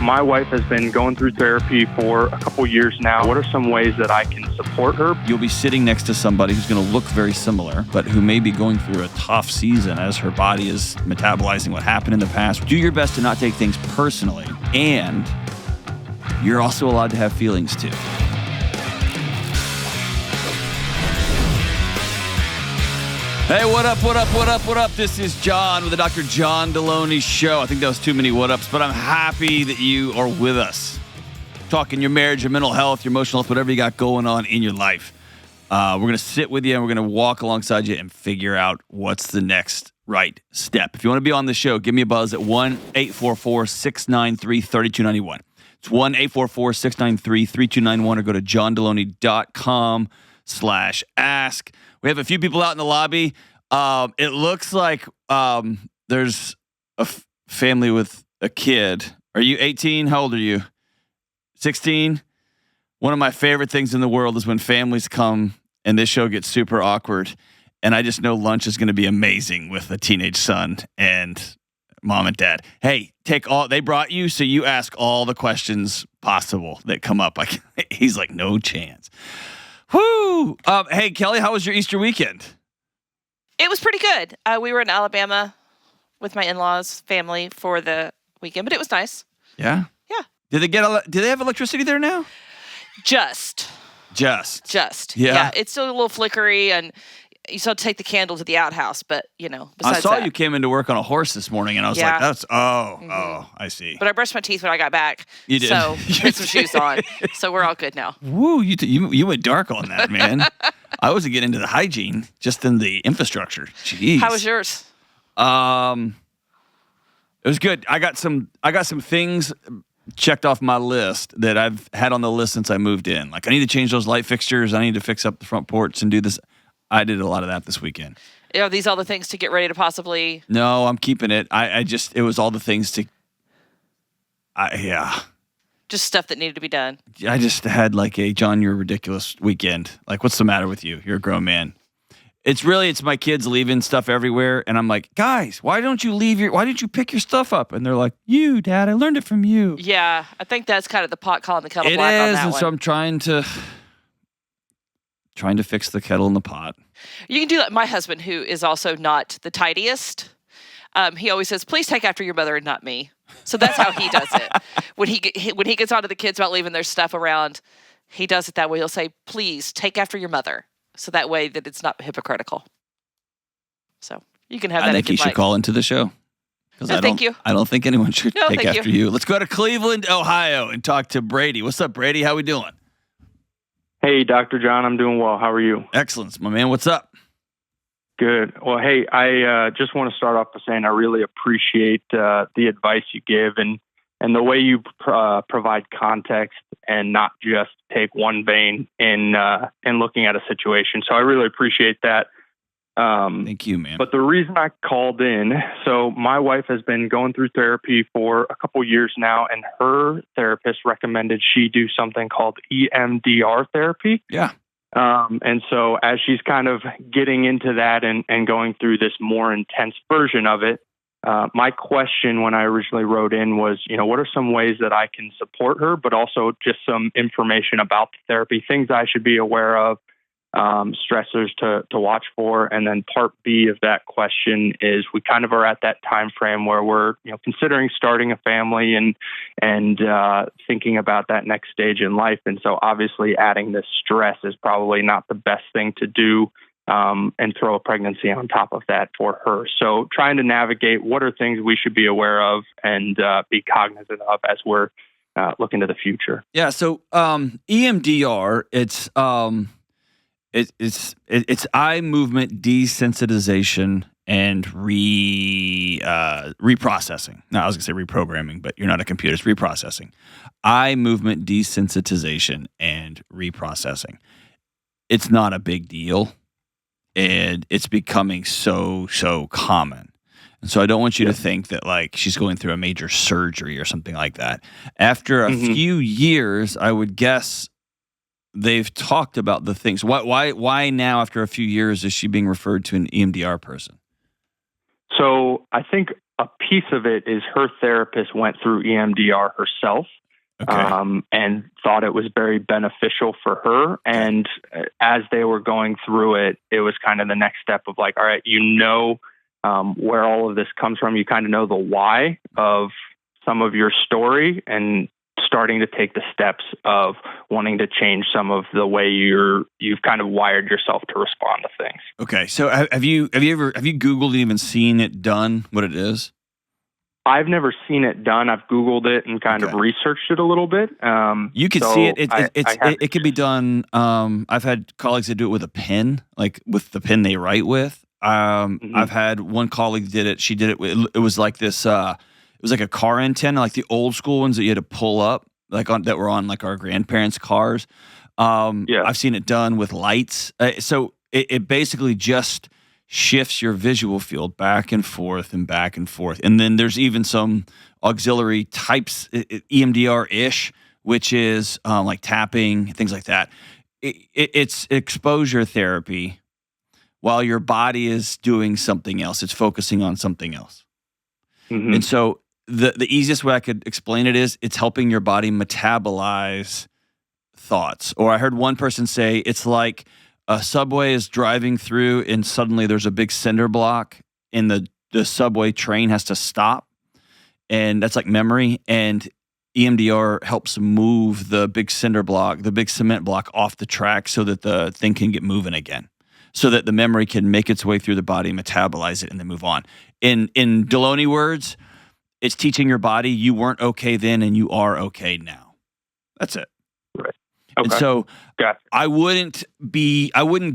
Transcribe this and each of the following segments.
my wife has been going through therapy for a couple years now. What are some ways that I can support her? You'll be sitting next to somebody who's going to look very similar, but who may be going through a tough season as her body is metabolizing what happened in the past. Do your best to not take things personally, and you're also allowed to have feelings too. Hey, what up, what up, what up, what up? This is John with the Dr. John Delony Show. I think that was too many what-ups, but I'm happy that you are with us. Talking your marriage, your mental health, your emotional health, whatever you got going on in your life. We're going to sit with you and we're going to walk alongside you and figure out what's the next right step. If you want to be on the show, give me a buzz at 1-844-693-3291. It's 1-844-693-3291 or go to johndelony.com/ask. We have a few people out in the lobby. It looks like there's a family with a kid. Are you 18? How old are you? 16? One of my favorite things in the world is when families come and this show gets super awkward. And I just know lunch is going to be amazing with a teenage son and mom and dad. Hey, they brought you, so you ask all the questions possible that come up. He's like, no chance. Whoo! Hey, Kelly, how was your Easter weekend? It was pretty good. We were in Alabama with my in-laws' family for the weekend, but it was nice. Yeah? Yeah. Did they have electricity there now? Just. Yeah. It's still a little flickery, and you still take the candle to the outhouse, but, besides I saw that. you came into work on a horse this morning, and I was like, I see. But I brushed my teeth when I got back. You did. So put some shoes on. So we're all good now. Woo, you went dark on that, man. I wasn't getting into the hygiene, just in the infrastructure. Jeez. How was yours? It was good. I got some things checked off my list that I've had on the list since I moved in. Like, I need to change those light fixtures. I need to fix up the front porch and do this. I did a lot of that this weekend. Are these all the things to get ready to possibly? No, I'm keeping it. It was all the things to. Just stuff that needed to be done. I just had like a John, you're ridiculous weekend. Like, what's the matter with you? You're a grown man. It's my kids leaving stuff everywhere, and I'm like, guys, why didn't you pick your stuff up? And they're like, you, Dad, I learned it from you. Yeah, I think that's kind of the pot calling the kettle it black is, on that and one. so I'm trying to fix the kettle in the pot. You can do that. My husband, who is also not the tidiest, he always says, please take after your mother and not me. So that's how he does it. When he gets on to the kids about leaving their stuff around, he does it that way. He'll say, please take after your mother. So that way that it's not hypocritical. So you can have that. I think you should call into the show. No, thank you. I don't think anyone should take after you. you. Let's go to Cleveland, Ohio, and talk to Brady. What's up, Brady? How we doing? Hey, Dr. John, I'm doing well. How are you? Excellent, my man. What's up? Good. Well, hey, I just want to start off by saying I really appreciate the advice you give and the way you provide context and not just take one vein in looking at a situation. So I really appreciate that. Thank you, man. But the reason I called in, so my wife has been going through therapy for a couple years now, and her therapist recommended she do something called EMDR therapy. Yeah. And so as she's kind of getting into that and going through this more intense version of it, my question when I originally wrote in was, what are some ways that I can support her, but also just some information about the therapy, things I should be aware of, stressors to watch for. And then part B of that question is we kind of are at that time frame where we're considering starting a family and thinking about that next stage in life. And so obviously adding this stress is probably not the best thing to do, and throw a pregnancy on top of that for her. So trying to navigate what are things we should be aware of and be cognizant of as we're looking to the future. Yeah. So EMDR, it's eye movement desensitization and reprocessing. No, I was gonna say reprogramming, but you're not a computer. It's reprocessing. Eye movement desensitization and reprocessing. It's not a big deal, and it's becoming so common. And so I don't want you to think that like she's going through a major surgery or something like that. After a few years, I would guess they've talked about the things. Why now, after a few years, is she being referred to an EMDR person? So I think a piece of it is her therapist went through EMDR herself. Okay. And thought it was very beneficial for her. And as they were going through it, it was kind of the next step of like, all right, where all of this comes from. You kind of know the why of some of your story and starting to take the steps of wanting to change some of the way you've kind of wired yourself to respond to things. Okay. So have you Googled and even seen it done, what it is? I've never seen it done. I've Googled it and kind of researched it a little bit. You could see it. It can be done. I've had colleagues that do it with a pen, like with the pen they write with. I've had one colleague did it. She did it with, it was like this, it was like a car antenna, like the old school ones that you had to pull up, that were on like our grandparents' cars. I've seen it done with lights. So it basically just shifts your visual field back and forth and back and forth. And then there's even some auxiliary types, EMDR-ish, which is like tapping, things like that. It's exposure therapy while your body is doing something else. It's focusing on something else. Mm-hmm. And so the easiest way I could explain it is it's helping your body metabolize thoughts. Or I heard one person say it's like a subway is driving through and suddenly there's a big cinder block and the subway train has to stop. And that's like memory. And EMDR helps move the big cinder block, the big cement block off the track so that the thing can get moving again. So that the memory can make its way through the body, metabolize it, and then move on. In Delony words, it's teaching your body you weren't okay then and you are okay now. That's it. Right. Okay. And so I wouldn't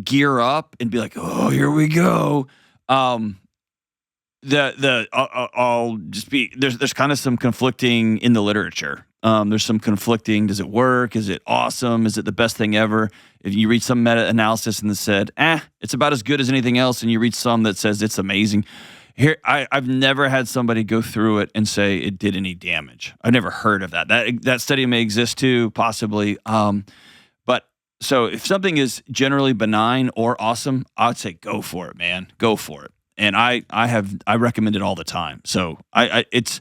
gear up and be like, oh, here we go. I'll just be, there's kind of some conflicting in the literature. There's some conflicting. Does it work? Is it awesome? Is it the best thing ever? If you read some meta-analysis and it said, it's about as good as anything else, and you read some that says it's amazing. Here, I've never had somebody go through it and say it did any damage. I've never heard of that. That study may exist too, possibly. But so if something is generally benign or awesome, I would say go for it, man. Go for it. And I recommend it all the time. So it's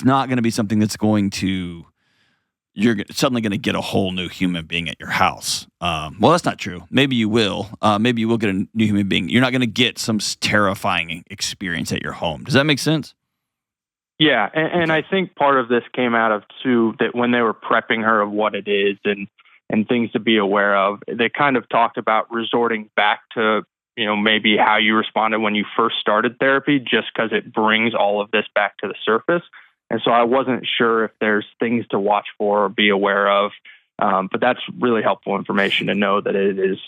not going to be something that's going to, you're suddenly going to get a whole new human being at your house. Well, that's not true. Maybe you will. Maybe you will get a new human being. You're not going to get some terrifying experience at your home. Does that make sense? Yeah, and I think part of this came out of too that when they were prepping her of what it is and things to be aware of, they kind of talked about resorting back to maybe how you responded when you first started therapy, just because it brings all of this back to the surface. And so I wasn't sure if there's things to watch for or be aware of. But that's really helpful information to know that it is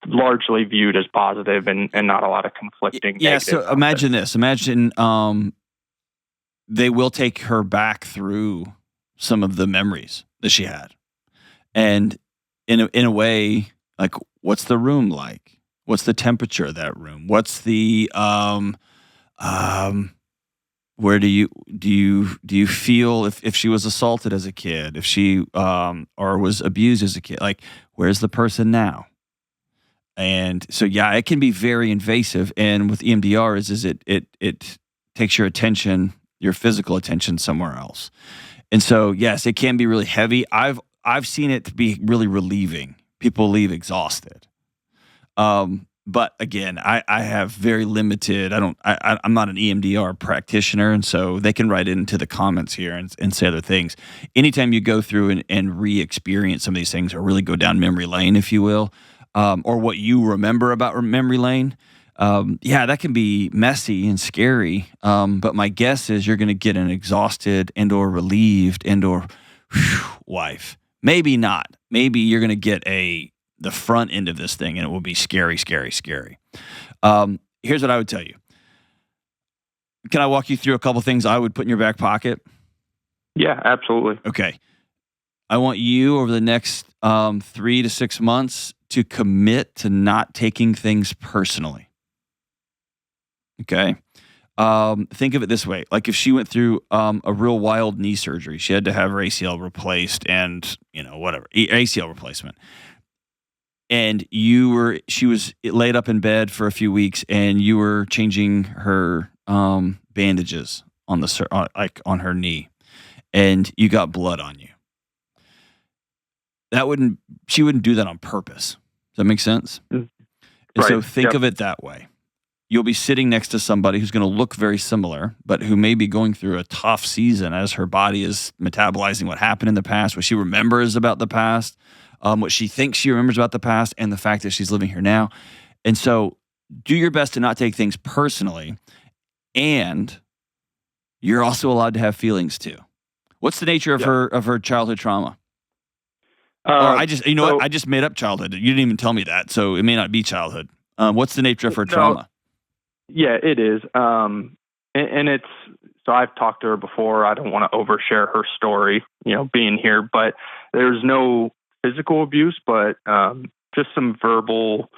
largely viewed as positive and not a lot of conflicting. Yeah. So imagine this. Imagine they will take her back through some of the memories that she had. And in a way, like, what's the room like? What's the temperature of that room? What's the where do you feel if she was assaulted as a kid, if she or was abused as a kid? Like, where's the person now? And so yeah, it can be very invasive. And with EMDR is it takes your attention, your physical attention somewhere else. And so yes, it can be really heavy. I've seen it to be really relieving. People leave exhausted. But again, I have very limited, I'm not an EMDR practitioner, and so they can write into the comments here and say other things. Anytime you go through and re-experience some of these things or really go down memory lane, if you will, or what you remember about memory lane, that can be messy and scary. But my guess is you're going to get an exhausted and or relieved and or wife. Maybe not. Maybe you're going to get the front end of this thing, and it will be scary, scary, scary. Here's what I would tell you. Can I walk you through a couple things I would put in your back pocket? Yeah, absolutely. Okay. I want you over the next 3 to 6 months to commit to not taking things personally. Okay. Think of it this way. Like if she went through a real wild knee surgery, she had to have her ACL replaced and, whatever, ACL replacement. And she was laid up in bed for a few weeks and you were changing her bandages on on her knee, and you got blood on you. She wouldn't do that on purpose. Does that make sense? Mm. And so Right. think Yep. of it that way. You'll be sitting next to somebody who's going to look very similar, but who may be going through a tough season as her body is metabolizing what happened in the past, what she remembers about the past, what she thinks she remembers about the past, and the fact that she's living here now. And so do your best to not take things personally. And you're also allowed to have feelings too. What's the nature of her childhood trauma? Or I just made up childhood. You didn't even tell me that, so it may not be childhood. What's the nature of her trauma? Yeah, it is. And it's, so I've talked to her before. I don't want to overshare her story, being here, but there's no physical abuse, but just some verbal,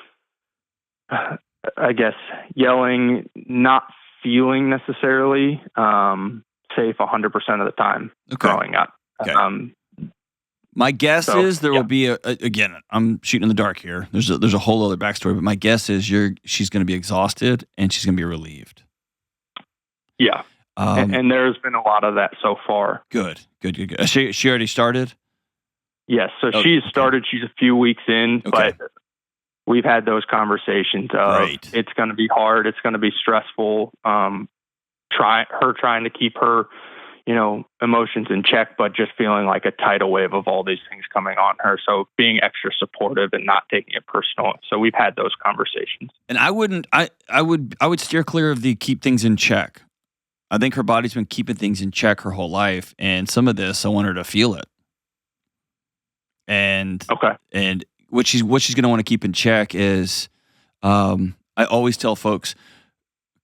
I guess, yelling, not feeling necessarily safe 100% of the time growing up. Okay. My guess is there will be again, I'm shooting in the dark here. There's a whole other backstory, but my guess is she's going to be exhausted and she's going to be relieved. Yeah. And there's been a lot of that so far. Good. She already started? Yes. So she's started. She's a few weeks in, but we've had those conversations of it's going to be hard. It's going to be stressful. Trying to keep her, emotions in check, but just feeling like a tidal wave of all these things coming on her. So being extra supportive and not taking it personal. So we've had those conversations. And I would steer clear of the keep things in check. I think her body's been keeping things in check her whole life. And some of this, I want her to feel it. And what she's going to want to keep in check is, I always tell folks,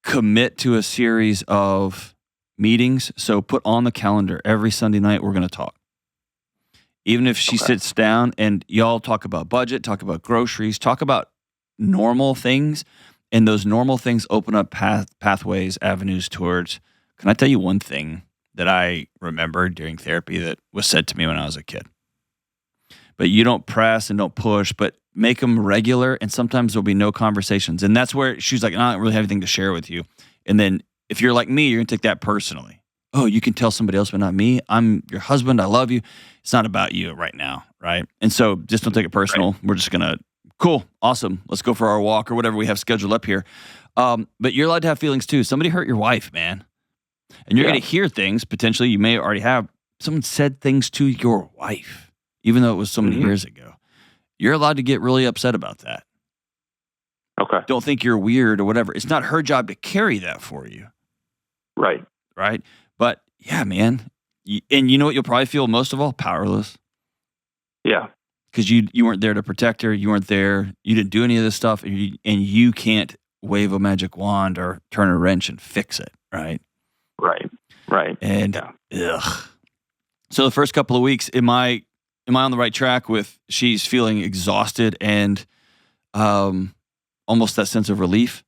commit to a series of meetings. So put on the calendar every Sunday night, we're going to talk. Even if she sits down and y'all talk about budget, talk about groceries, talk about normal things. And those normal things open up pathways, avenues towards. Can I tell you one thing that I remember during therapy that was said to me when I was a kid? But you don't press and don't push, but make them regular. And sometimes there'll be no conversations. And that's where she's like, I don't really have anything to share with you. And then if you're like me, you're going to take that personally. Oh, you can tell somebody else, but not me. I'm your husband. I love you. It's not about you right now, right? And so just don't take it personal. Right. We're just going to, cool, awesome. Let's go for our walk or whatever we have scheduled up here. But you're allowed to have feelings too. Somebody hurt your wife, man. And you're going to hear things, potentially you may already have. Someone said things to your wife, even though it was so many years ago. You're allowed to get really upset about that. Okay. Don't think you're weird or whatever. It's not her job to carry that for you. Right. Right. But yeah, man. And you know what you'll probably feel most of all? Powerless. Yeah. Because you weren't there to protect her. You weren't there. You didn't do any of this stuff. And you can't wave a magic wand or turn a wrench and fix it. Right. Right. And so the first couple of weeks, am I on the right track with she's feeling exhausted and almost that sense of relief?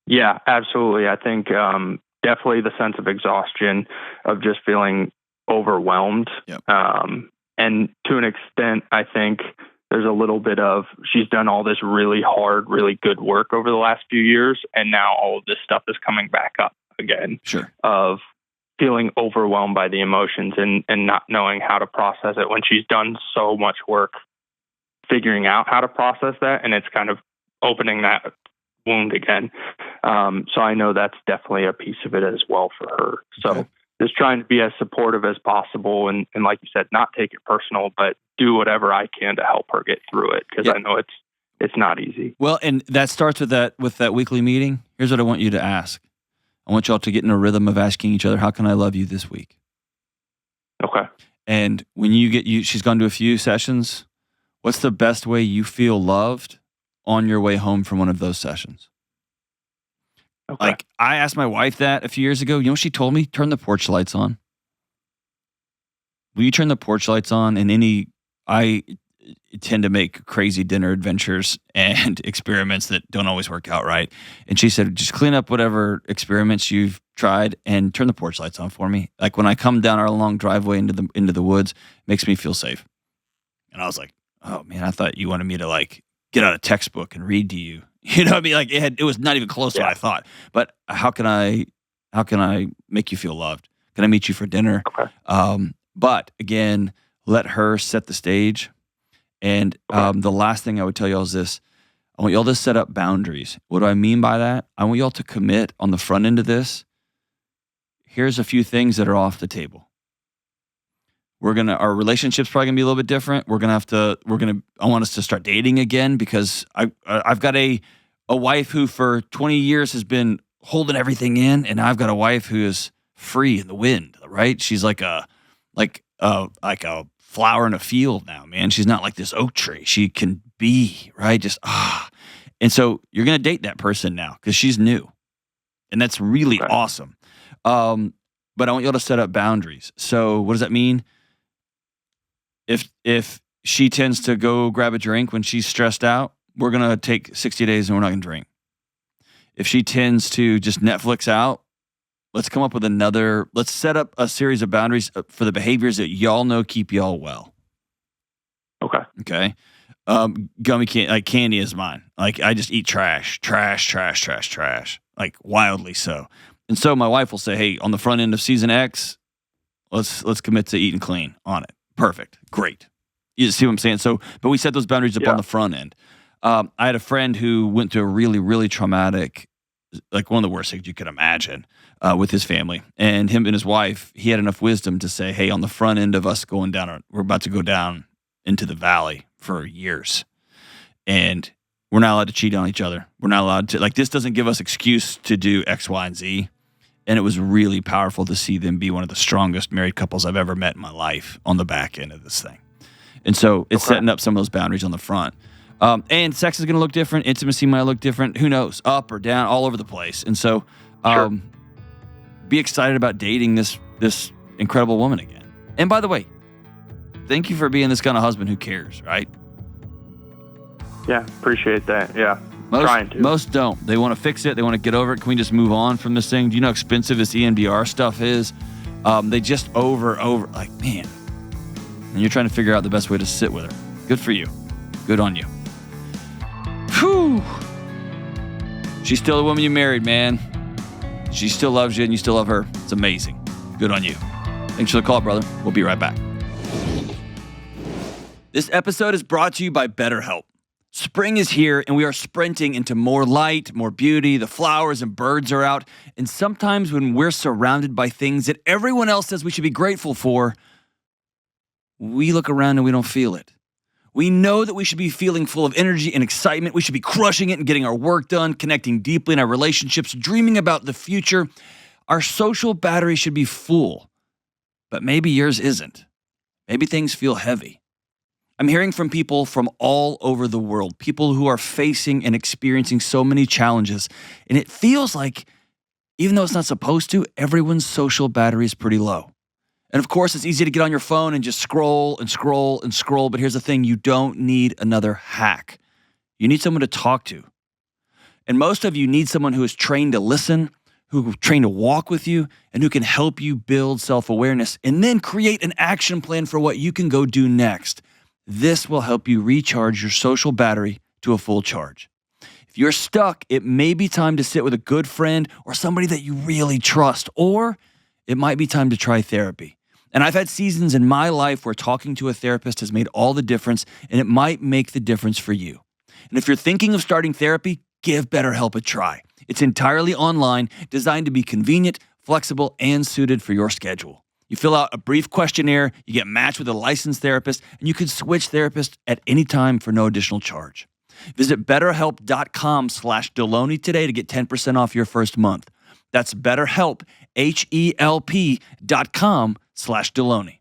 Yeah, absolutely. I think definitely the sense of exhaustion, of just feeling overwhelmed. Yep. And to an extent, I think there's a little bit of, she's done all this really hard, really good work over the last few years, and now all of this stuff is coming back up again. Sure. Of feeling overwhelmed by the emotions and not knowing how to process it when she's done so much work figuring out how to process that, and it's kind of opening that wound again. So I know that's definitely a piece of it as well for her. So just trying to be as supportive as possible, and like you said, not take it personal, but do whatever I can to help her get through it, because I know it's not easy. Well, and that starts with that weekly meeting. Here's what I want you to ask. I want y'all to get in a rhythm of asking each other, how can I love you this week? Okay. And when she's gone to a few sessions, what's the best way you feel loved on your way home from one of those sessions? Okay. Like, I asked my wife that a few years ago. You know what she told me? Turn the porch lights on. Will you turn the porch lights on? And I tend to make crazy dinner adventures and experiments that don't always work out right. And she said, just clean up whatever experiments you've tried and turn the porch lights on for me. Like when I come down our long driveway into the woods, it makes me feel safe. And I was like, oh man, I thought you wanted me to like get out a textbook and read to you You know what I mean? Like it was not even close to what I thought. But how can I make you feel loved? Can I meet you for dinner? Okay. But again, let her set the stage. And the last thing I would tell y'all is this. I want y'all to set up boundaries. What do I mean by that? I want y'all to commit on the front end of this. Here's a few things that are off the table. Our relationship's probably gonna be a little bit different. I want us to start dating again because I've got a wife who for 20 years has been holding everything in, and I've got a wife who is free in the wind, right? She's like a flower in a field now, man. She's not like this oak tree. She can be, right? Just, And so you're going to date that person now because she's new. And that's really awesome. But I want y'all to set up boundaries. So what does that mean? If she tends to go grab a drink when she's stressed out, we're going to take 60 days and we're not going to drink. If she tends to just Netflix out, let's come up with let's set up a series of boundaries for the behaviors that y'all know keep y'all well. Okay. Gummy candy is mine. Like I just eat trash, like wildly so. And so my wife will say, hey, on the front end of season X, let's commit to eating clean on it. Perfect. Great. You see what I'm saying? So, but we set those boundaries up on the front end. I had a friend who went through a really, really traumatic, like one of the worst things you could imagine with his family. And him and his wife, he had enough wisdom to say, hey, on the front end of us going down, we're about to go down into the valley for years. And we're not allowed to cheat on each other. We're not allowed to, this doesn't give us excuse to do X, Y, and Z. And it was really powerful to see them be one of the strongest married couples I've ever met in my life on the back end of this thing. And so it's setting up some of those boundaries on the front. And sex is going to look different. Intimacy might look different. Who knows? Up or down, all over the place. And so be excited about dating this incredible woman again. And by the way, thank you for being this kind of husband who cares, right? Yeah, appreciate that. Yeah. Trying to. Most don't. They want to fix it. They want to get over it. Can we just move on from this thing? Do you know how expensive this EMDR stuff is? They just over, man. And you're trying to figure out the best way to sit with her. Good for you. Good on you. Whew. She's still the woman you married, man. She still loves you and you still love her. It's amazing. Good on you. Thanks for the call, brother. We'll be right back. This episode is brought to you by BetterHelp. Spring is here and we are sprinting into more light, more beauty. The flowers and birds are out. And sometimes when we're surrounded by things that everyone else says we should be grateful for, we look around and we don't feel it. We know that we should be feeling full of energy and excitement. We should be crushing it and getting our work done, connecting deeply in our relationships, dreaming about the future. Our social battery should be full, but maybe yours isn't. Maybe things feel heavy. I'm hearing from people from all over the world, people who are facing and experiencing so many challenges, and it feels like, even though it's not supposed to, everyone's social battery is pretty low. And of course, it's easy to get on your phone and just scroll and scroll and scroll. But here's the thing, you don't need another hack. You need someone to talk to. And most of you need someone who is trained to listen, who is trained to walk with you, and who can help you build self-awareness and then create an action plan for what you can go do next. This will help you recharge your social battery to a full charge. If you're stuck, it may be time to sit with a good friend or somebody that you really trust, or it might be time to try therapy. And I've had seasons in my life where talking to a therapist has made all the difference, and it might make the difference for you. And if you're thinking of starting therapy, give BetterHelp a try. It's entirely online, designed to be convenient, flexible, and suited for your schedule. You fill out a brief questionnaire, you get matched with a licensed therapist, and you can switch therapists at any time for no additional charge. Visit BetterHelp.com/Delony today to get 10% off your first month. That's BetterHelp, HELP.com/Delony.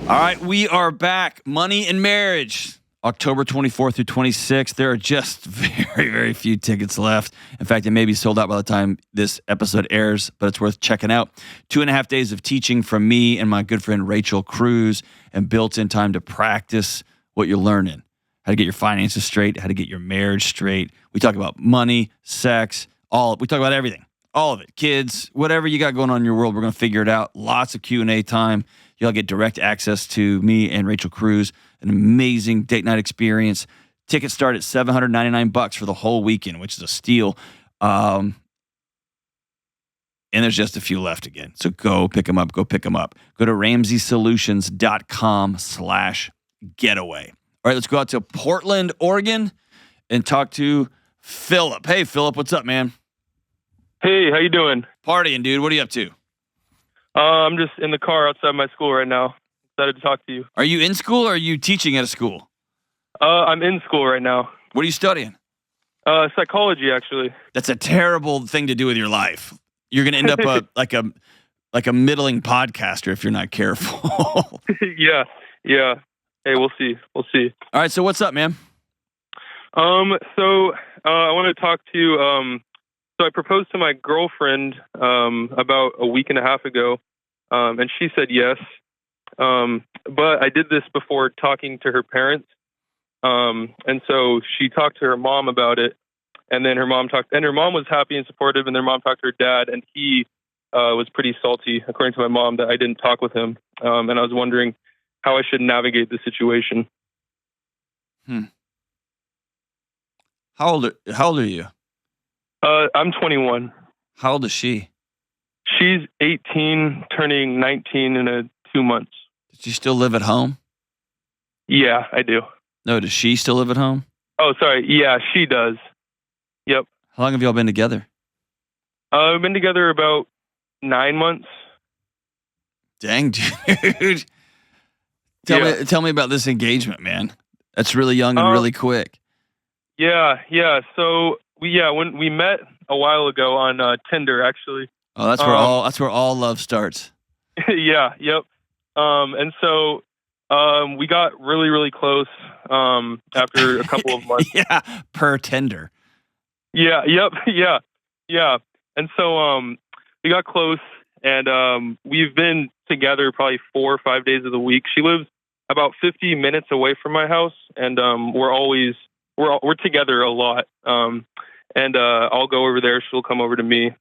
All right, we are back. Money and Marriage, October 24th through 26th. There are just very, very few tickets left. In fact, it may be sold out by the time this episode airs, but it's worth checking out. 2.5 days of teaching from me and my good friend Rachel Cruz, and built-in time to practice what you're learning. How to get your finances straight, how to get your marriage straight. We talk about money, sex, we talk about everything, all of it. Kids, whatever you got going on in your world, we're going to figure it out. Lots of Q&A time. You'll get direct access to me and Rachel Cruz, an amazing date night experience, Tickets start at $799 for the whole weekend, which is a steal. And there's just a few left again. So go pick them up. Go pick them up. Go to RamseySolutions.com/getaway. All right, let's go out to Portland, Oregon, and talk to Philip. Hey, Philip, what's up, man? Hey, how you doing? Partying, dude. What are you up to? I'm just in the car outside my school right now. Excited to talk to you. Are you in school or are you teaching at a school? I'm in school right now. What are you studying? Psychology, actually. That's a terrible thing to do with your life. You're going to end up like a middling podcaster if you're not careful. Yeah. Hey, we'll see. All right, so what's up, man? So I want to talk to you. So I proposed to my girlfriend about a week and a half ago, and she said yes. But I did this before talking to her parents. And so she talked to her mom about it, and then her mom was happy and supportive, and their mom talked to her dad, and he was pretty salty, according to my mom, that I didn't talk with him. And I was wondering how I should navigate the situation. How old are you? I'm 21. How old is she? She's 18, turning 19 in 2 months. Does she still live at home? Yeah, I do. No, does she still live at home? Oh, sorry. Yeah, she does. Yep. How long have y'all been together? We've been together about 9 months. Dang, dude. Tell me about this engagement, man. That's really young and really quick. Yeah. So when we met a while ago on Tinder, actually. Oh, that's where all love starts. Yeah. Yep. And so we got really, really close after a couple of months. Yeah, per Tinder. Yeah. Yep. Yeah. And so we got close, and we've been together probably 4 or 5 days of the week. She lives about 50 minutes away from my house, and we're together a lot. And I'll go over there. She'll come over to me.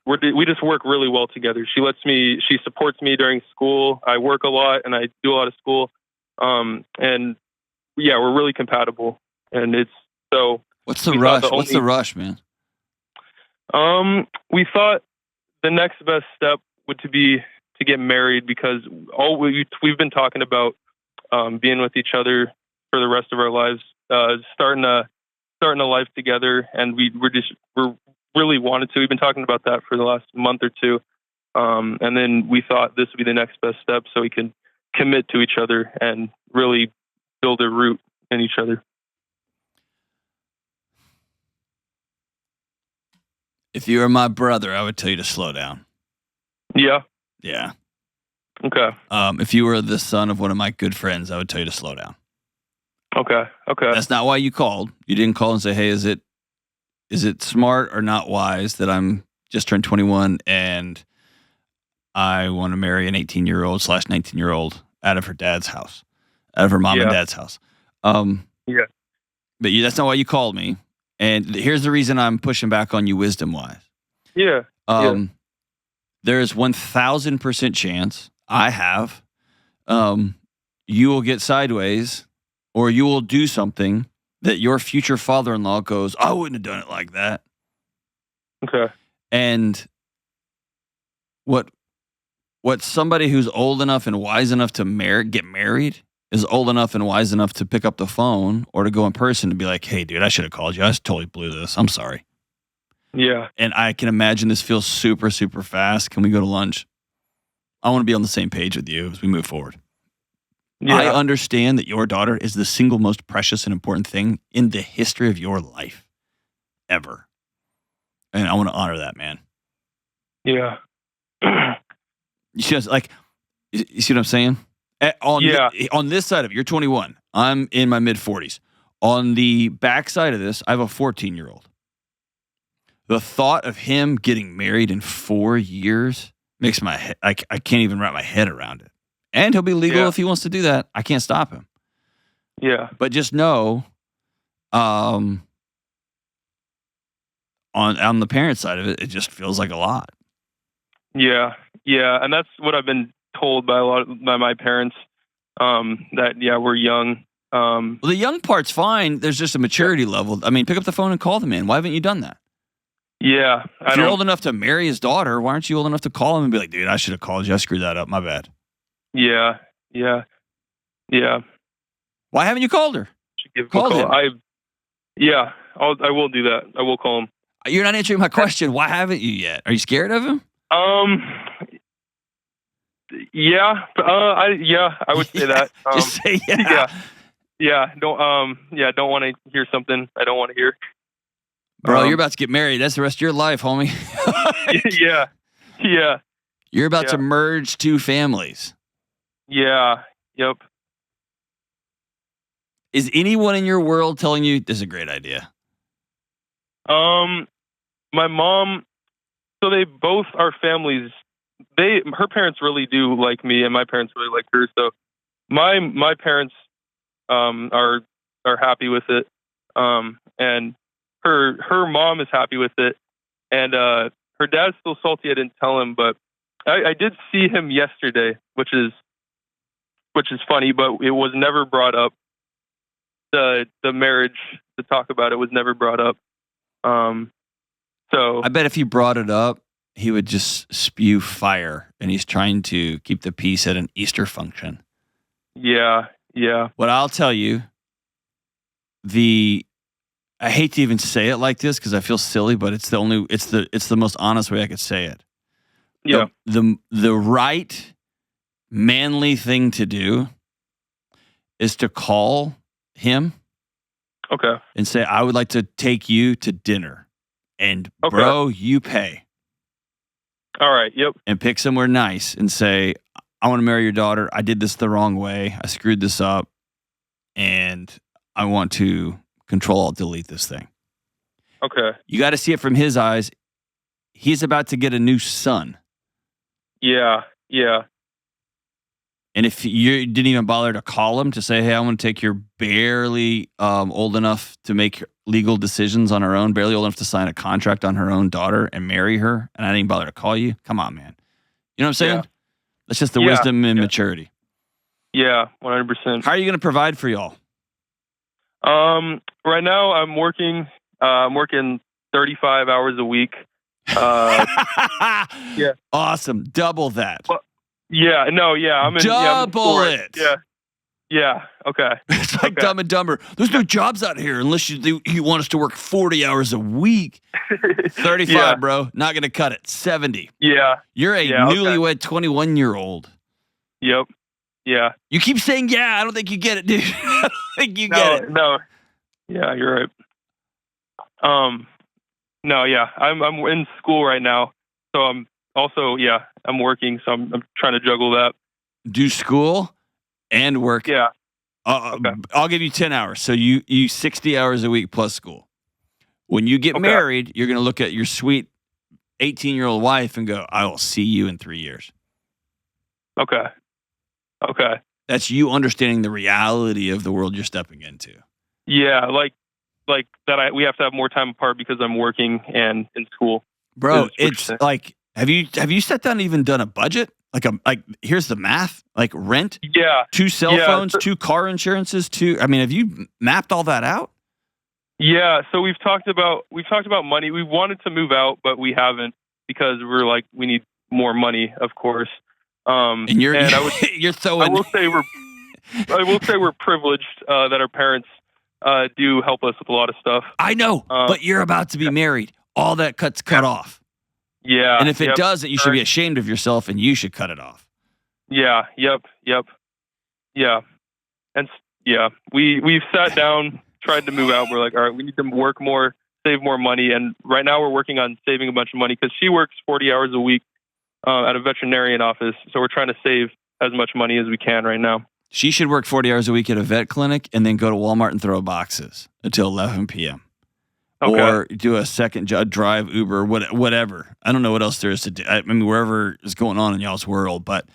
We just work really well together. She supports me during school. I work a lot and I do a lot of school. And yeah, we're really compatible. And it's so. What's the rush? What's the rush, man? We thought the next best step would be to get married, because we've been talking about being with each other for the rest of our lives, starting a life together, and we're really wanted to. We've been talking about that for the last month or two, and then we thought this would be the next best step, so we can commit to each other and really build a root in each other. If you were my brother, I would tell you to slow down. Yeah. Yeah. Okay. If you were the son of one of my good friends, I would tell you to slow down. Okay. That's not why you called. You didn't call and say, "Hey, is it smart or not wise that I'm just turned 21 and I want to marry an 18-year-old / 19-year-old out of her dad's house, out of her mom and dad's house?" Yeah. But that's not why you called me. And here's the reason I'm pushing back on you wisdom-wise. Yeah. There is 1,000% chance I have you will get sideways, or you will do something that your future father-in-law goes, "I wouldn't have done it like that." Okay. And what somebody who's old enough and wise enough to get married is old enough and wise enough to pick up the phone or to go in person to be like, "Hey, dude, I should have called you. I just totally blew this. I'm sorry." Yeah. And I can imagine this feels super, super fast. Can we go to lunch? I want to be on the same page with you as we move forward. Yeah. I understand that your daughter is the single most precious and important thing in the history of your life ever. And I want to honor that, man. Yeah. You see what I'm saying? On this side of it, you're 21. I'm in my mid-40s. On the back side of this, I have a 14-year-old. The thought of him getting married in 4 years makes my head, I can't even wrap my head around it. And he'll be legal if he wants to do that. I can't stop him. Yeah. But just know, on the parent side of it, it just feels like a lot. Yeah. And that's what I've been told by my parents, that, we're young Well, the young part's fine. There's just a maturity level. I mean, pick up the phone and call the man. Why haven't you done that? Yeah. If you're old enough to marry his daughter, why aren't you old enough to call him and be like, dude, I should have called you. I screwed that up. My bad. Yeah. Yeah. Yeah. Why haven't you called her? Should give him a Call call. him. I will do that. I will call him. You're not answering my question. Why haven't you yet? Are you scared of him? Yeah. I would say that. Just say yeah. Don't want to hear something I don't want to hear. Bro, you're about to get married. That's the rest of your life, homie. Yeah. You're about to merge two families. Yeah. Yep. Is anyone in your world telling you this is a great idea? My mom, so they both are families. Her parents really do like me, and my parents really like her. So my parents are happy with it. And her mom is happy with it, and her dad's still salty I didn't tell him, but I did see him yesterday, which is funny, but it was never brought up. The marriage to talk about it was never brought up. So I bet if he brought it up, he would just spew fire, and he's trying to keep the peace at an Easter function. Yeah. What I'll tell you, I hate to even say it like this because I feel silly, but it's the most honest way I could say it. Yeah. The right manly thing to do is to call him. Okay. And say, I would like to take you to dinner. And bro, you pay. All right. Yep. And pick somewhere nice and say, I want to marry your daughter. I did this the wrong way. I screwed this up. And I want to delete this thing. Okay. You got to see it from his eyes. He's about to get a new son. Yeah. And if you didn't even bother to call him to say, hey, I want to take your barely old enough to make legal decisions on her own, barely old enough to sign a contract on her own daughter and marry her, and I didn't even bother to call you. Come on, man. You know what I'm saying? Yeah. That's just the wisdom and maturity. Yeah, 100%. How are you going to provide for y'all? Right now I'm working 35 hours a week. Yeah. Awesome. Double that. Well, I'm in double it. Yeah. Okay. It's like Dumb and Dumber. There's no jobs out here unless you want us to work 40 hours a week. 35, bro. Not going to cut it. 70. Yeah. You're a newlywed 21-year-old. Yep. Yeah. You keep saying, I don't think you get it, dude. I don't think you get it. No. Yeah, you're right. No, yeah. I'm in school right now. So I'm also, I'm working. So I'm trying to juggle that. Do school and work. Yeah. Okay. I'll give you 10 hours. So you 60 hours a week plus school. When you get married, you're going to look at your sweet 18-year-old wife and go, I will see you in 3 years. Okay. That's you understanding the reality of the world you're stepping into. Yeah, like that. We have to have more time apart because I'm working and in school. Bro, it's like, have you sat down and even done a budget? Like here's the math. Like rent. Yeah. 2 cell phones, 2 car insurances, have you mapped all that out? Yeah. So we've talked about money. We wanted to move out, but we haven't because we're like we need more money, of course. And you're throwing. I will say we're privileged that our parents do help us with a lot of stuff. I know, but you're about to be married. All that cut off. Yeah. And if it doesn't, you should be ashamed of yourself, and you should cut it off. Yeah. Yep. Yeah. And we've sat down, tried to move out. We're like, all right, we need to work more, save more money, and right now we're working on saving a bunch of money because she works 40 hours a week at a veterinarian office. So we're trying to save as much money as we can right now. She should work 40 hours a week at a vet clinic and then go to Walmart and throw boxes until 11 p.m. Okay. Or do a second job, drive Uber, whatever. I don't know what else there is to do. I mean, wherever is going on in y'all's world. But,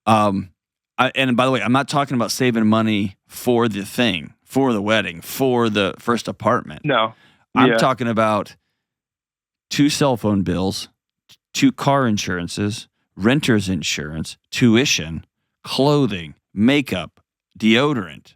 and by the way, I'm not talking about saving money for the thing, for the wedding, for the first apartment. No. I'm talking about 2 cell phone bills, 2 car insurances, renter's insurance, tuition, clothing, makeup, deodorant,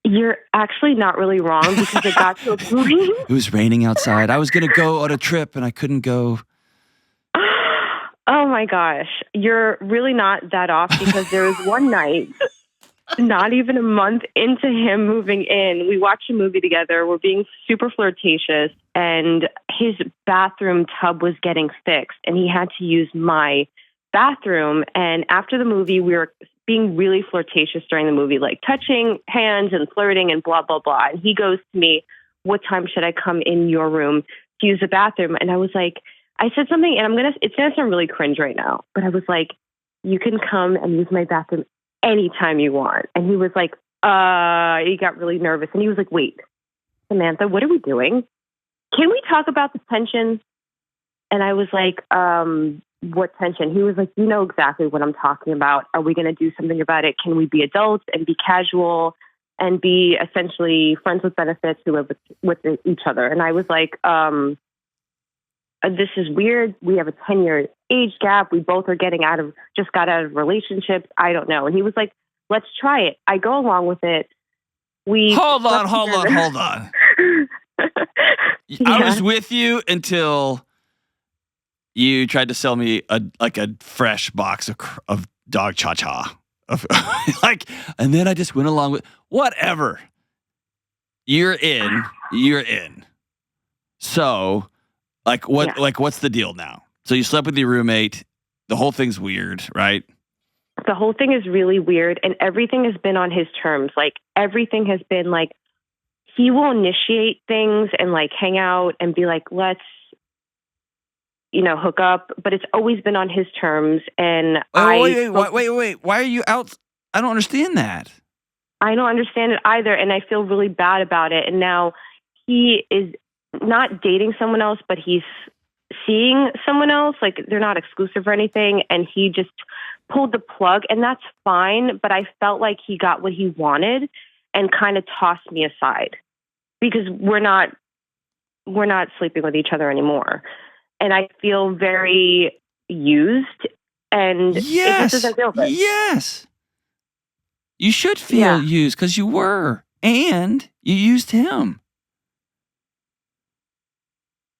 You're actually not really wrong because it got to a point. It was raining outside. I was going to go on a trip and I couldn't go. Oh my gosh. You're really not that off because there was one night, not even a month into him moving in, we watched a movie together. We're being super flirtatious and his bathroom tub was getting fixed and he had to use my bathroom. And after the movie, we were being really flirtatious during the movie, like touching hands and flirting and blah, blah, blah. And he goes to me, what time should I come in your room to use the bathroom? And I was like, I said something and it's going to sound really cringe right now, but I was like, you can come and use my bathroom anytime you want. And he was like, he got really nervous and he was like, wait, Samantha, what are we doing? Can we talk about the tension? And I was like, what tension? He was like, you know exactly what I'm talking about. Are we going to do something about it? Can we be adults and be casual and be essentially friends with benefits who live with each other? And I was like, this is weird. We have a 10-year age gap. We both are just got out of relationships. I don't know. And he was like, let's try it. I go along with it. Hold on. Yeah. I was with you until you tried to sell me a fresh box of dog cha-cha. And then I just went along with whatever. You're in. So, what's the deal now? So you slept with your roommate. The whole thing's weird, right? The whole thing is really weird, and everything has been on his terms. Like, everything has been like, he will initiate things and like hang out and be like, let's, hook up, but it's always been on his terms. And wait. Why are you out? I don't understand that. I don't understand it either. And I feel really bad about it. And now he is not dating someone else, but he's seeing someone else. Like, they're not exclusive or anything. And he just pulled the plug, and that's fine. But I felt like he got what he wanted and kind of tossed me aside because we're not sleeping with each other anymore. And I feel very used, and it just doesn't feel good. Yes. You should feel used because you were, and you used him.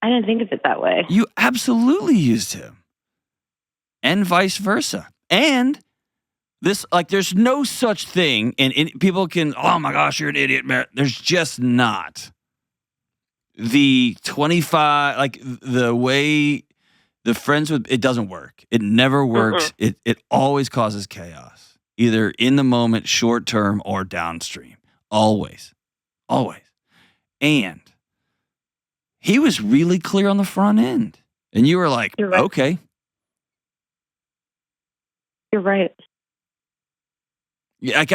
I didn't think of it that way. You absolutely used him. And vice versa. And this, there's no such thing, and people can, oh my gosh, you're an idiot, man. There's just not. The 25, the way the friends with, it doesn't work. It never works. It always causes chaos, either in the moment, short term, or downstream. Always. And he was really clear on the front end. And you were like, You're right. Okay. You're right. Yeah,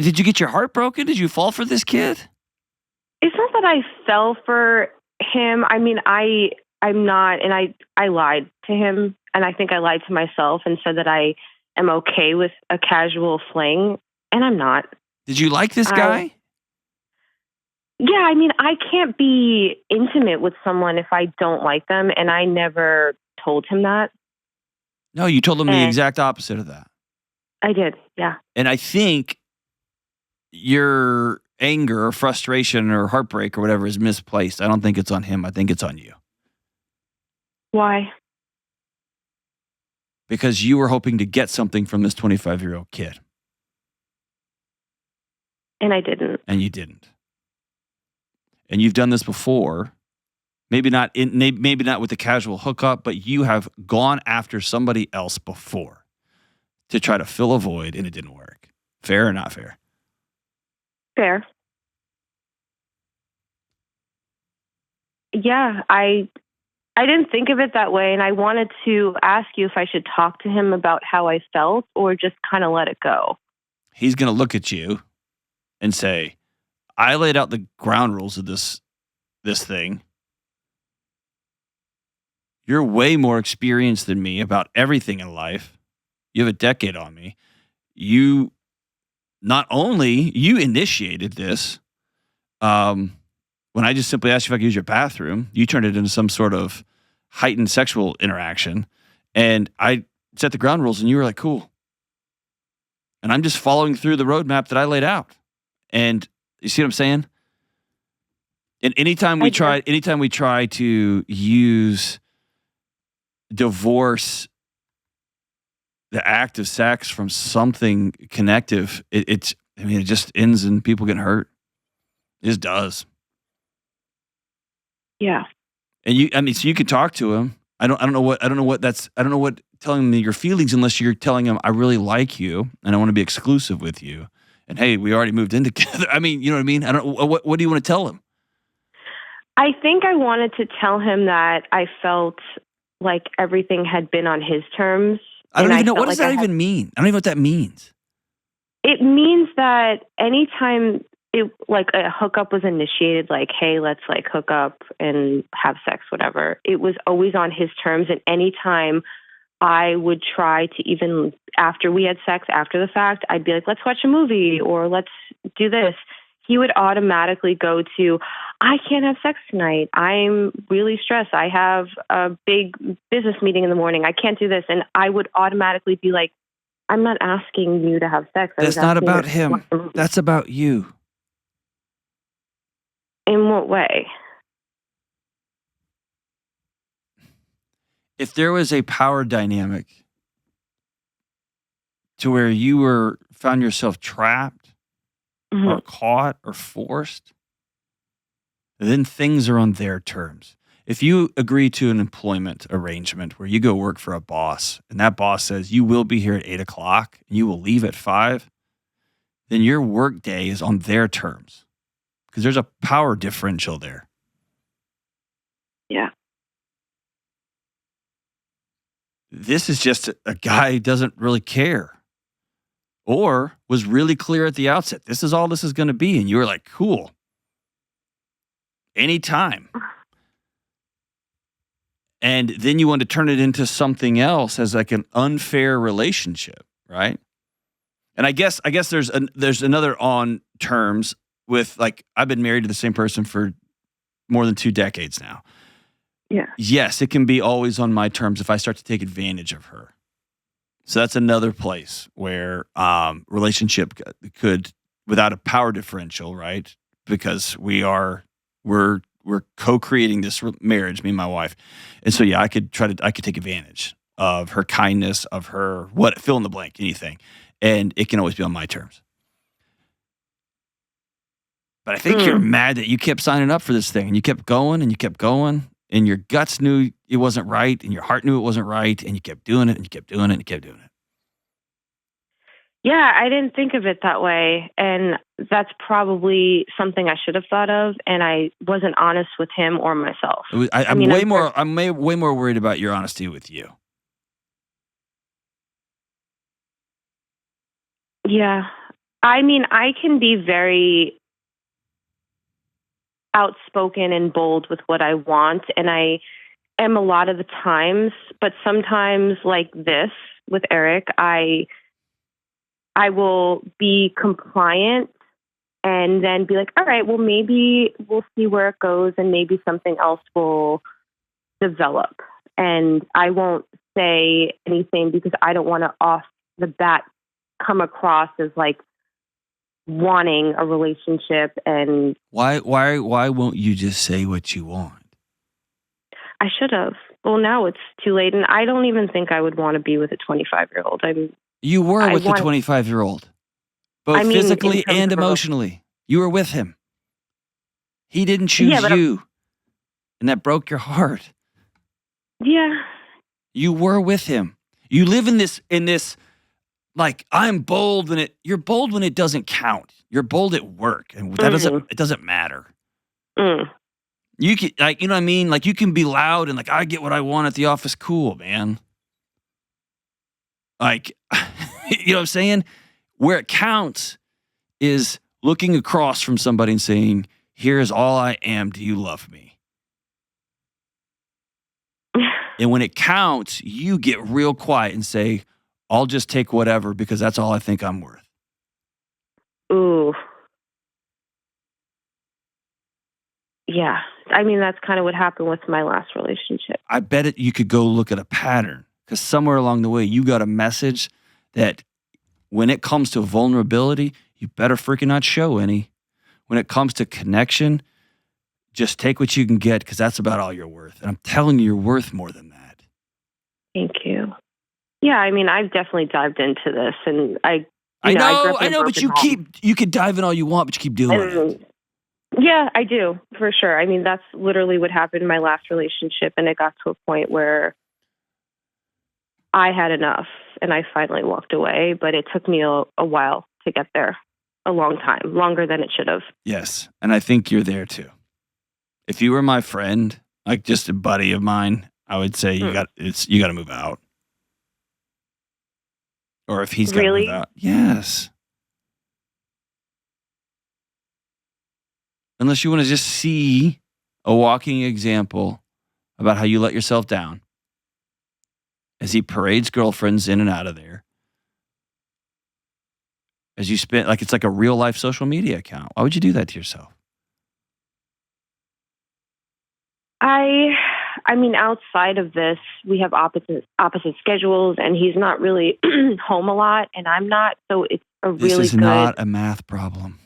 did you get your heart broken? Did you fall for this kid? It's not that I fell for him. I mean, I'm not, and I lied to him, and I think I lied to myself and said that I am okay with a casual fling, and I'm not. Did you like this guy? Yeah, I mean, I can't be intimate with someone if I don't like them, and I never told him that. No, you told him the exact opposite of that. I did, yeah. And I think your anger or frustration or heartbreak or whatever is misplaced. I don't think it's on him. I think it's on you. Why? Because you were hoping to get something from this 25-year-old kid. And I didn't. And you didn't. And you've done this before. Maybe not with the casual hookup, but you have gone after somebody else before to try to fill a void, and it didn't work. Fair or not fair? Fair. Yeah, I didn't think of it that way, and I wanted to ask you if I should talk to him about how I felt or just kind of let it go. He's going to look at you and say, I laid out the ground rules of this thing. You're way more experienced than me about everything in life. You have a decade on me. You initiated this. When I just simply asked you if I could use your bathroom, you turned it into some sort of heightened sexual interaction. And I set the ground rules, and you were like, cool. And I'm just following through the roadmap that I laid out. And you see what I'm saying? And anytime we try to use divorce, the act of sex, from something connective, it just ends in people getting hurt. It just does. Yeah. And so you could talk to him. I don't know what telling me your feelings, unless you're telling him, I really like you and I want to be exclusive with you. And hey, we already moved in together. I mean, you know what I mean? I don't. What do you want to tell him? I think I wanted to tell him that I felt like everything had been on his terms. I don't even know. What does that even mean? I don't even know what that means. It means that anytime a hookup was initiated, like, hey, let's like hook up and have sex, whatever, it was always on his terms. And anytime I would try to, even after we had sex, after the fact, I'd be like, let's watch a movie or let's do this. He would automatically go to, I can't have sex tonight. I'm really stressed. I have a big business meeting in the morning. I can't do this. And I would automatically be like, I'm not asking you to have sex. That's not about him. That's about you. In what way? If there was a power dynamic to where you found yourself trapped, Mm-hmm. or caught or forced, then things are on their terms. If you agree to an employment arrangement where you go work for a boss and that boss says you will be here at 8:00 and you will leave at 5, then your work day is on their terms because there's a power differential there. Yeah. This is just a guy who doesn't really care. Or was really clear at the outset, this is all this is going to be. And you were like, cool. Anytime. And then you want to turn it into something else as like an unfair relationship, right? And I guess there's another on terms with, like, I've been married to the same person for more than 2 decades now. Yeah. Yes, it can be always on my terms if I start to take advantage of her. So that's another place where relationship could, without a power differential, right? Because we're co-creating this marriage, me and my wife, and so yeah, I could take advantage of her kindness, of her fill in the blank, anything, and it can always be on my terms. But I think you're mad that you kept signing up for this thing and you kept going and you kept going. And your guts knew it wasn't right, and your heart knew it wasn't right, and you kept doing it, and you kept doing it, and you kept doing it. Yeah, I didn't think of it that way. And that's probably something I should have thought of, and I wasn't honest with him or myself. I'm way more worried about your honesty with you. Yeah. I mean, I can be very outspoken and bold with what I want, and I am a lot of the times, but sometimes, like this with Eric, I will be compliant and then be like, all right, well, maybe we'll see where it goes and maybe something else will develop. And I won't say anything because I don't want to off the bat come across as like wanting a relationship. And why won't you just say what you want? I should have. Well, now it's too late, and I don't even think I would want to be with a 25-year-old. You were with the 25-year-old, both physically and emotionally. You were with him. He didn't choose you, and that broke your heart. Yeah. You were with him. You live in this. Like, I'm bold you're bold when it doesn't count. You're bold at work, and that it doesn't matter. You can, like, you know what I mean? Like, you can be loud and like, I get what I want at the office. Cool, man. Like, you know what I'm saying? Where it counts is looking across from somebody and saying, here's all I am. Do you love me? And when it counts, you get real quiet and say, I'll just take whatever because that's all I think I'm worth. Ooh. Yeah. I mean, that's kind of what happened with my last relationship. I bet you could go look at a pattern Because somewhere along the way, you got a message that when it comes to vulnerability, you better freaking not show any. When it comes to connection, just take what you can get because that's about all you're worth. And I'm telling you, you're worth more than that. Thank you. Yeah, I mean, I've definitely dived into this, and I grew up in a but broken you could dive in all you want, but you keep doing it. Yeah, I do, for sure. I mean, that's literally what happened in my last relationship, and it got to a point where I had enough, and I finally walked away, but it took me a while to get there, a long time, longer than it should have. Yes, and I think you're there too. If you were my friend, like just a buddy of mine, I would say you got to move out. Or if he's got to move out. Yes. Unless you want to just see a walking example about how you let yourself down as he parades girlfriends in and out of there. As you spend, like it's like a real life social media account. Why would you do that to yourself? I mean, outside of this, we have opposite schedules, and he's not really home a lot, and I'm not. So it's a really good. This is not a math problem.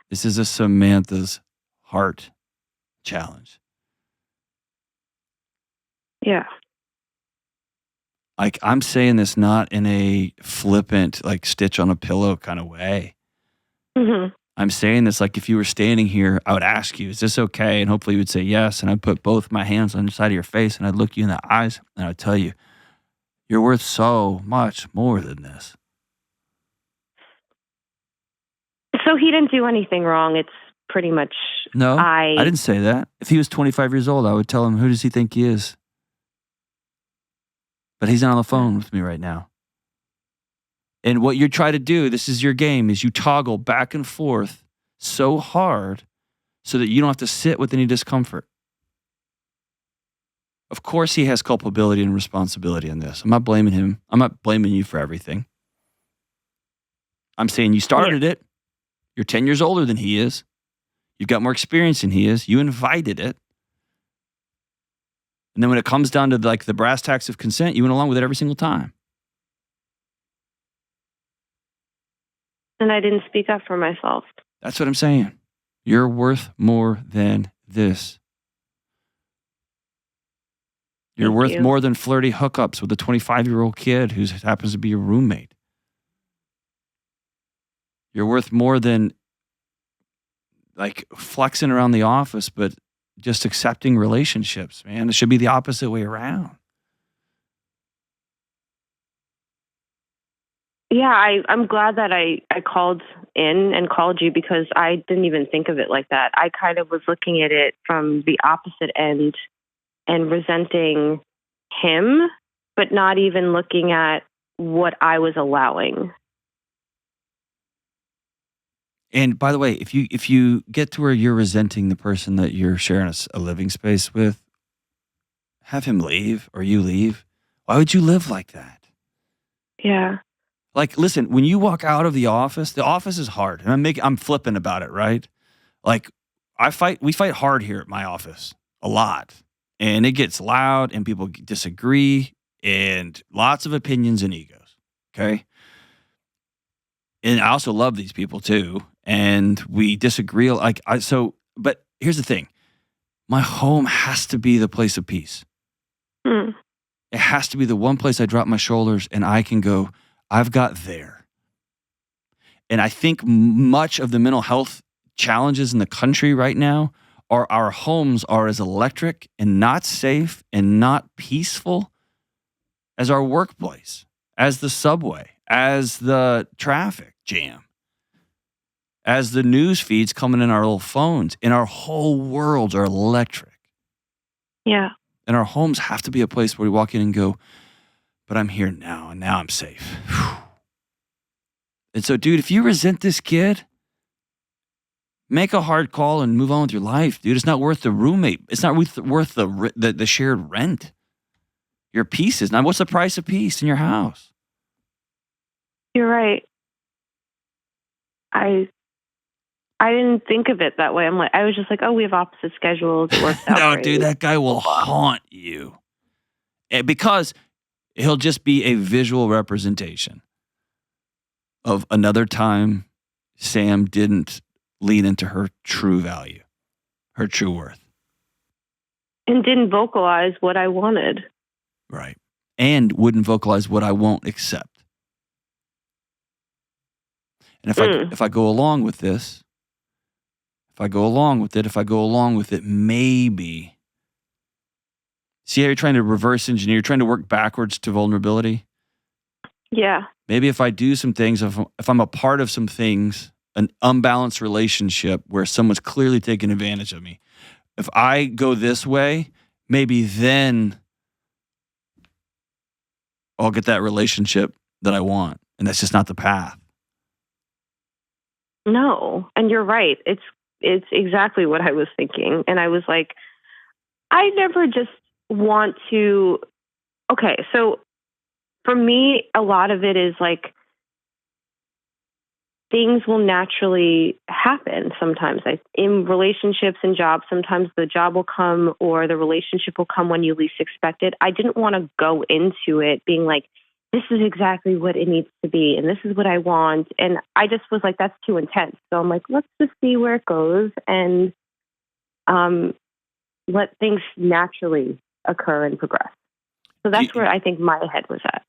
This is a Samantha's heart challenge. Yeah. Like I'm saying this not in a flippant, like stitch on a pillow kind of way. Mm-hmm. I'm saying this like if you were standing here, I would ask you, is this okay? And hopefully you would say yes. And I'd put both my hands on the side of your face and I'd look you in the eyes and I'd tell you, you're worth so much more than this. So he didn't do anything wrong. It's pretty much No, I didn't say that. If he was 25 years old, I would tell him, who does he think he is? But he's not on the phone with me right now. And what you try to do, this is your game, is you toggle back and forth so hard so that you don't have to sit with any discomfort. Of course, he has culpability and responsibility in this. I'm not blaming him. I'm not blaming you for everything. I'm saying you started it. You're 10 years older than he is. You've got more experience than he is. You invited it. And then when it comes down to like the brass tacks of consent, you went along with it every single time. And I didn't speak up for myself. That's what I'm saying. You're worth more than this. You're worth more than flirty hookups with a 25-year-old kid who happens to be your roommate. You're worth more than like flexing around the office, but just accepting relationships, man. It should be the opposite way around. Yeah, I'm glad that I called in and called you because I didn't even think of it like that. I kind of was looking at it from the opposite end and resenting him, but not even looking at what I was allowing. And by the way, if you get to where you're resenting the person that you're sharing a living space with, have him leave or you leave. Why would you live like that? Yeah. Like, listen, when you walk out of the office is hard. And I'm flippant about it, right? Like, we fight hard here at my office a lot. And it gets loud and people disagree and lots of opinions and egos. Okay. And I also love these people too. And we disagree. But here's the thing. My home has to be the place of peace. It has to be the one place I drop my shoulders and I can go, I've got there. And I think much of the mental health challenges in the country right now are our homes are as electric and not safe and not peaceful as our workplace, as the subway, as the traffic jam, as the news feeds coming in our little phones. And our whole worlds are electric. Yeah. And our homes have to be a place where we walk in and go, but I'm here now, and now I'm safe. And so, dude, if you resent this kid, make a hard call and move on with your life, dude. It's not worth the roommate. It's not worth the shared rent. Your peace is not. What's the price of peace in your house? You're right. I didn't think of it that way. I was just like, oh, we have opposite schedules. It works out. No, great. dude, that guy will haunt you. Because he'll just be a visual representation of another time Sam didn't lean into her true value, her true worth. And didn't vocalize what I wanted. Right. And wouldn't vocalize what I won't accept. And if I go along with this, if I go along with it, maybe. See how you're trying to reverse engineer, you're trying to work backwards to vulnerability? Yeah. Maybe if I do some things, if I'm a part of some things, an unbalanced relationship where someone's clearly taking advantage of me, if I go this way, maybe then I'll get that relationship that I want. And that's just not the path. No. And you're right. It's exactly what I was thinking. And I was like, I never just want to. Okay. So for me, a lot of it is like things will naturally happen sometimes. In relationships and jobs, sometimes the job will come or the relationship will come when you least expect it. I didn't want to go into it being like, this is exactly what it needs to be and this is what I want. And I just was like, that's too intense. So I'm like, let's just see where it goes and let things naturally occur and progress. So that's where I think my head was at.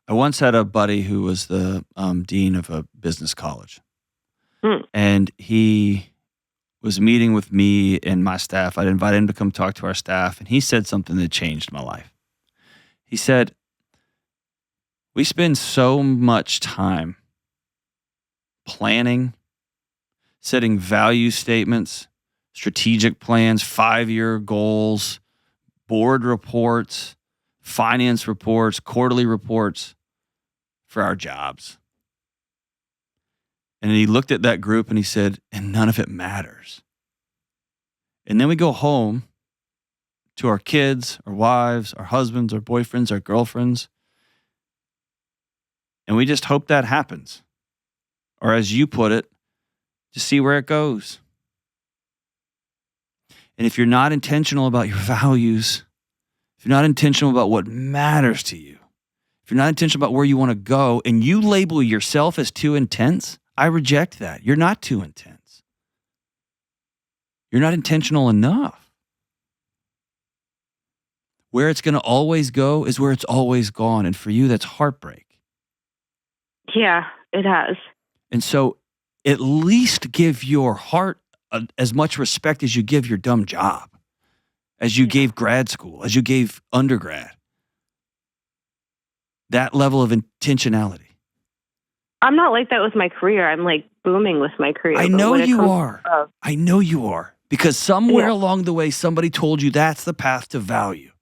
I once had a buddy who was the dean of a business college. And he was meeting with me and my staff. I'd invited him to come talk to our staff, and he said something that changed my life. He said, we spend so much time planning, setting value statements, strategic plans, 5-year goals, board reports, finance reports, quarterly reports for our jobs. And he looked at that group and he said, and none of it matters. And then we go home to our kids, our wives, our husbands, our boyfriends, our girlfriends, and we just hope that happens. Or as you put it, just see where it goes. And if you're not intentional about your values, if you're not intentional about what matters to you, if you're not intentional about where you want to go, and you label yourself as too intense, I reject that. You're not too intense. You're not intentional enough. Where it's going to always go is where it's always gone. And for you, that's heartbreak. Yeah, it has. And so at least give your heart as much respect as you give your dumb job, as you gave grad school, as you gave undergrad. That level of intentionality. I'm not like that with my career. I'm like booming with my career. I know you are. I know you are. Because somewhere along the way, somebody told you that's the path to value.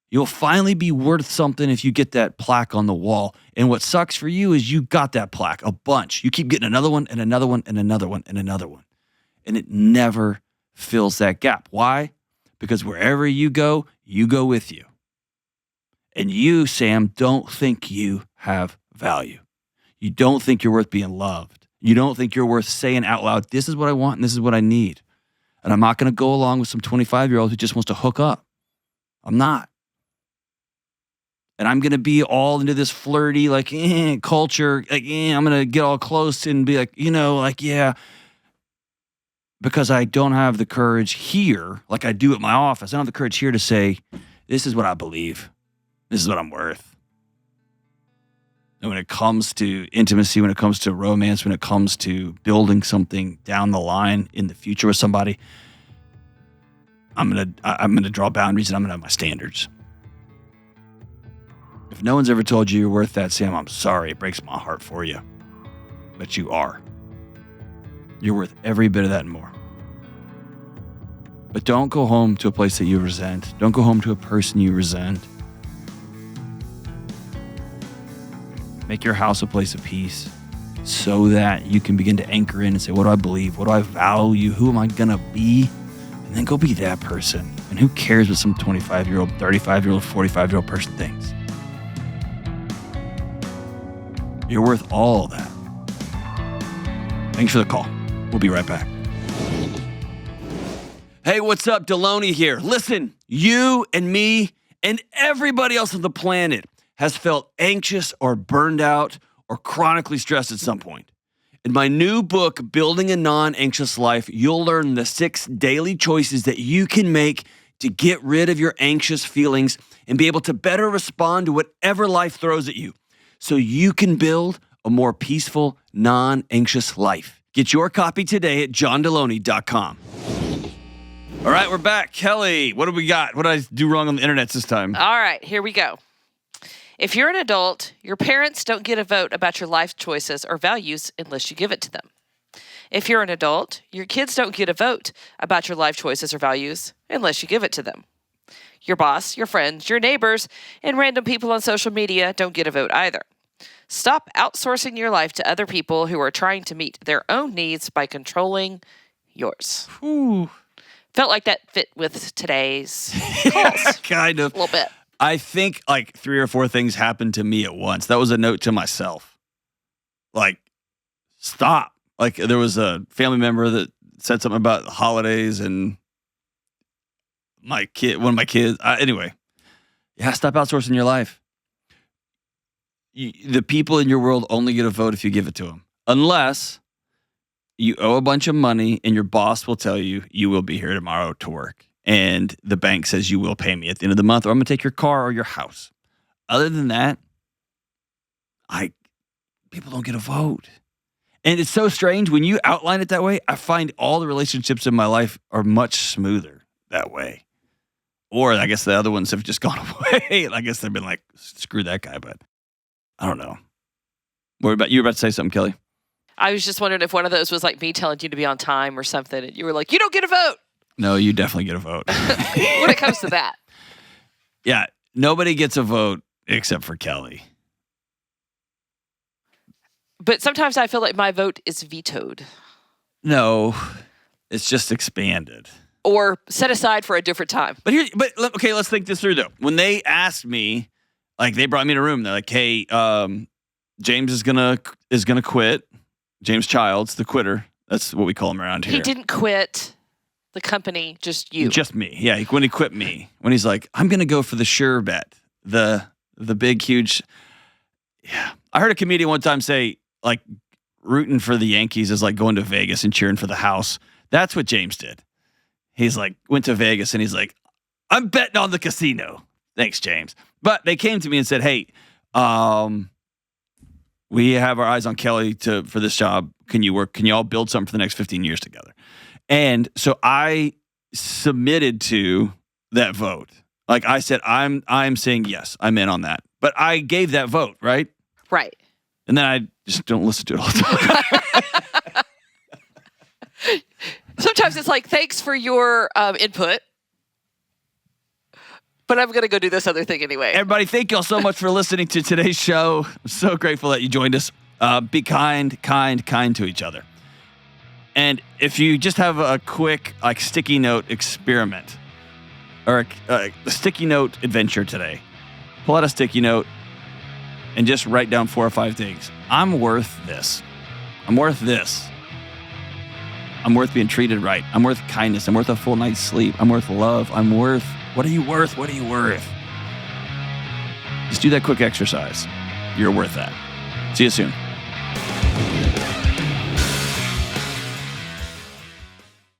You'll finally be worth something if you get that plaque on the wall. And what sucks for you is you got that plaque, a bunch. You keep getting another one and another one and another one and another one. And it never fills that gap. Why? Because wherever you go with you. And you, Sam, don't think you have value. You don't think you're worth being loved. You don't think you're worth saying out loud, this is what I want and this is what I need. And I'm not going to go along with some 25-year-old who just wants to hook up. I'm not. And I'm going to be all into this flirty, like, culture. Like, I'm going to get all close and be like, yeah. Because I don't have the courage here, like I do at my office. I don't have the courage here to say, this is what I believe. This is what I'm worth. And when it comes to intimacy, when it comes to romance, when it comes to building something down the line in the future with somebody, I'm gonna draw boundaries and I'm gonna have my standards. If no one's ever told you you're worth that, Sam, I'm sorry. It breaks my heart for you. But you are. You're worth every bit of that and more. But don't go home to a place that you resent. Don't go home to a person you resent. Make your house a place of peace so that you can begin to anchor in and say, what do I believe? What do I value? Who am I going to be? And then go be that person. And who cares what some 25-year-old, 35-year-old, 45-year-old person thinks? You're worth all that. Thanks for the call. We'll be right back. Hey, what's up? Delony here. Listen, you and me and everybody else on the planet has felt anxious or burned out or chronically stressed at some point. In my new book, Building a Non-Anxious Life, you'll learn the 6 daily choices that you can make to get rid of your anxious feelings and be able to better respond to whatever life throws at you so you can build a more peaceful, non-anxious life. Get your copy today at johndelony.com. All right, we're back. Kelly, what do we got? What did I do wrong on the internet this time? All right, here we go. If you're an adult, your parents don't get a vote about your life choices or values unless you give it to them. If you're an adult, your kids don't get a vote about your life choices or values unless you give it to them. Your boss, your friends, your neighbors, and random people on social media don't get a vote either. Stop outsourcing your life to other people who are trying to meet their own needs by controlling yours. Ooh. Felt like that fit with today's calls. Kind of. A little bit. I think like 3 or 4 things happened to me at once. That was a note to myself. Like, stop. Like, there was a family member that said something about the holidays and one of my kids. Anyway, yeah, stop outsourcing your life. The people in your world only get a vote if you give it to them. Unless you owe a bunch of money and your boss will tell you, you will be here tomorrow to work. And the bank says you will pay me at the end of the month, or I'm going to take your car or your house. Other than that, people don't get a vote. And it's so strange when you outline it that way. I find all the relationships in my life are much smoother that way. Or I guess the other ones have just gone away. I guess they've been like, screw that guy, but I don't know. You were about to say something, Kelly? I was just wondering if one of those was like me telling you to be on time or something, and you were like, you don't get a vote. No, you definitely get a vote. When it comes to that. Yeah, nobody gets a vote except for Kelly. But sometimes I feel like my vote is vetoed. No, it's just expanded. Or set aside for a different time. Okay, let's think this through though. When they asked me, like they brought me in a room, they're like, "Hey, James is gonna quit. James Childs, the quitter. That's what we call him around here. He didn't quit the company, just you. Just me. Yeah, when he quit me. When he's like, I'm going to go for the sure bet. The big, huge. Yeah. I heard a comedian one time say, like, rooting for the Yankees is like going to Vegas and cheering for the house. That's what James did. He's like, went to Vegas and he's like, I'm betting on the casino. Thanks, James. But they came to me and said, hey, we have our eyes on Kelly for this job. Can you work? Can you all build something for the next 15 years together? And so I submitted to that vote. Like I said, I'm saying yes, I'm in on that. But I gave that vote, right? Right. And then I just don't listen to it all the time. Sometimes it's like, thanks for your input, but I'm going to go do this other thing anyway. Everybody, thank y'all so much for listening to today's show. I'm so grateful that you joined us. Be kind to each other. And if you just have a quick sticky note experiment or a sticky note adventure today, pull out a sticky note and just write down 4 or 5 things. I'm worth this. I'm worth this. I'm worth being treated right. I'm worth kindness. I'm worth a full night's sleep. I'm worth love. I'm worth, what are you worth? What are you worth? Just do that quick exercise. You're worth that. See you soon.